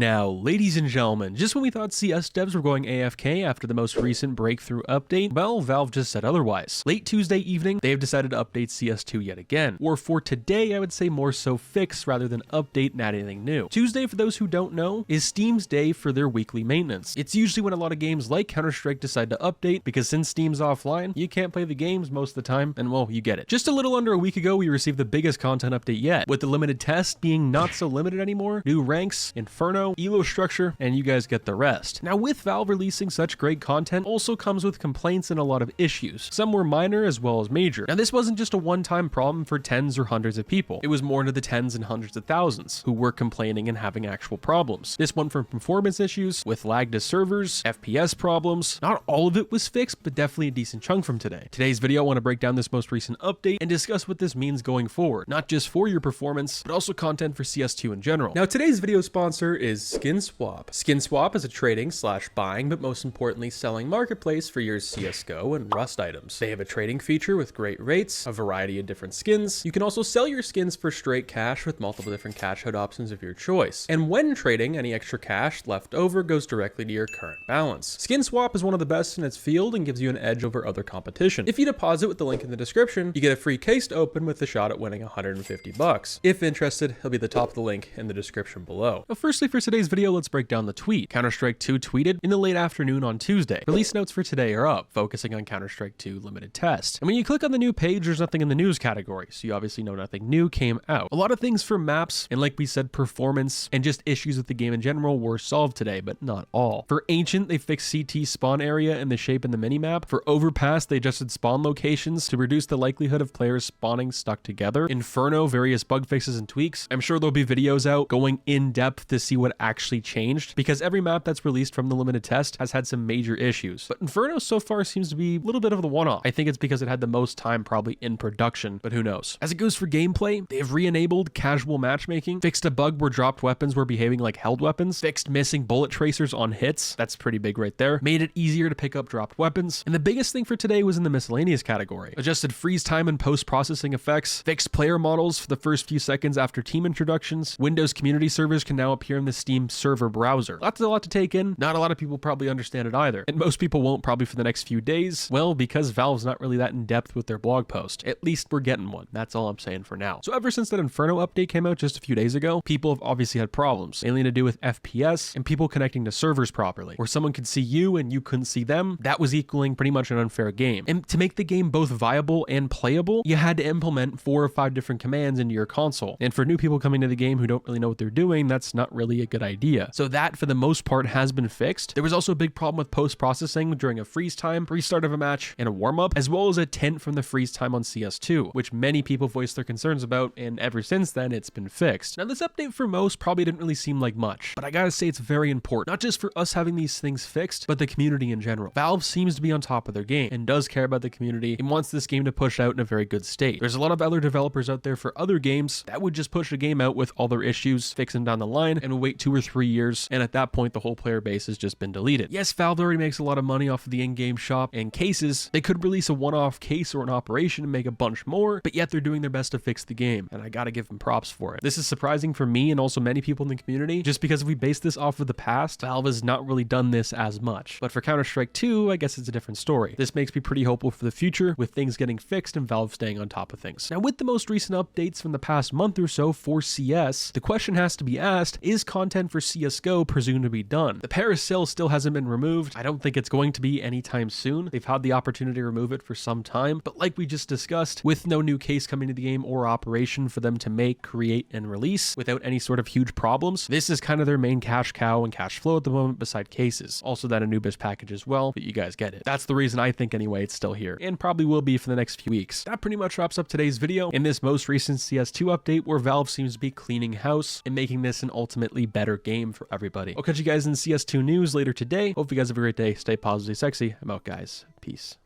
Now, ladies and gentlemen, just when we thought CS devs were going AFK after the most recent breakthrough update, well, Valve just said otherwise. Late Tuesday evening, they have decided to update CS2 yet again. Or for today, I would say more so fix rather than update and add anything new. Tuesday, for those who don't know, is Steam's day for their weekly maintenance. It's usually when a lot of games like Counter-Strike decide to update, because since Steam's offline, you can't play the games most of the time, and well, you get it. Just a little under a week ago, we received the biggest content update yet, with the limited test being not so limited anymore, new ranks, Inferno, elo structure, and you guys get the rest. Now, with Valve releasing such great content also comes with complaints and a lot of issues. Some were minor as well as major. Now, this wasn't just a one-time problem for tens or hundreds of people. It was more into the tens and hundreds of thousands who were complaining and having actual problems. This one from performance issues, with lag to servers, FPS problems. Not all of it was fixed, but definitely a decent chunk from today. Today's video, I want to break down this most recent update and discuss what this means going forward, not just for your performance, but also content for CS2 in general. Now, today's video sponsor is SkinSwap. SkinSwap is a trading / buying, but most importantly selling marketplace for your CSGO and Rust items. They have a trading feature with great rates, a variety of different skins. You can also sell your skins for straight cash with multiple different cash out options of your choice. And when trading, any extra cash left over goes directly to your current balance. SkinSwap is one of the best in its field and gives you an edge over other competition. If you deposit with the link in the description, you get a free case to open with a shot at winning 150 bucks. If interested, it'll be at the top of the link in the description below. Now, firstly, for today's video, let's break down the tweet. Counter-Strike 2 tweeted in the late afternoon on Tuesday. Release notes for today are up, focusing on Counter-Strike 2 limited test. And when you click on the new page, there's nothing in the news category, so you obviously know nothing new came out. A lot of things for maps, and like we said, performance, and just issues with the game in general were solved today, but not all. For Ancient, they fixed CT spawn area and the shape in the minimap. For Overpass, they adjusted spawn locations to reduce the likelihood of players spawning stuck together. Inferno, various bug fixes and tweaks. I'm sure there'll be videos out going in depth to see what actually changed, because every map that's released from the limited test has had some major issues. But Inferno so far seems to be a little bit of the one-off. I think it's because it had the most time probably in production, but who knows. As it goes for gameplay, they have re-enabled casual matchmaking, fixed a bug where dropped weapons were behaving like held weapons, fixed missing bullet tracers on hits, that's pretty big right there, made it easier to pick up dropped weapons, and the biggest thing for today was in the miscellaneous category. Adjusted freeze time and post-processing effects, fixed player models for the first few seconds after team introductions, Windows community servers can now appear in the Steam server browser. That's a lot to take in. Not a lot of people probably understand it either, and most people won't probably for the next few days, well, because Valve's not really that in depth with their blog post. At least we're getting one. That's all I'm saying for now. So ever since that Inferno update came out just a few days ago, people have obviously had problems, mainly to do with FPS and people connecting to servers properly, where someone could see you and you couldn't see them. That was equaling pretty much an unfair game. And to make the game both viable and playable, you had to implement 4 or 5 different commands into your console. And for new people coming to the game who don't really know what they're doing, that's not really a good idea. So that, for the most part, has been fixed. There was also a big problem with post-processing during a freeze time, restart of a match, and a warm-up, as well as a tint from the freeze time on CS2, which many people voiced their concerns about, and ever since then, it's been fixed. Now, this update for most probably didn't really seem like much, but I gotta say it's very important, not just for us having these things fixed, but the community in general. Valve seems to be on top of their game, and does care about the community, and wants this game to push out in a very good state. There's a lot of other developers out there for other games that would just push a game out with all their issues, fix them down the line, and will wait 2 or 3 years, and at that point, the whole player base has just been deleted. Yes, Valve already makes a lot of money off of the in-game shop and cases. They could release a one-off case or an operation and make a bunch more, but yet they're doing their best to fix the game, and I gotta give them props for it. This is surprising for me and also many people in the community, just because if we base this off of the past, Valve has not really done this as much. But for Counter-Strike 2, I guess it's a different story. This makes me pretty hopeful for the future, with things getting fixed and Valve staying on top of things. Now, with the most recent updates from the past month or so for CS, the question has to be asked, is content for CSGO presumed to be done? The Parasail still hasn't been removed. I don't think it's going to be anytime soon. They've had the opportunity to remove it for some time, but like we just discussed, with no new case coming to the game or operation for them to make, create, and release without any sort of huge problems, this is kind of their main cash cow and cash flow at the moment beside cases. Also that Anubis package as well, but you guys get it. That's the reason I think anyway it's still here, and probably will be for the next few weeks. That pretty much wraps up today's video in this most recent CS2 update, where Valve seems to be cleaning house and making this an ultimately better game for everybody. I'll catch you guys in CS2 news later today. Hope you guys have a great day. Stay positively sexy. I'm out, guys. Peace.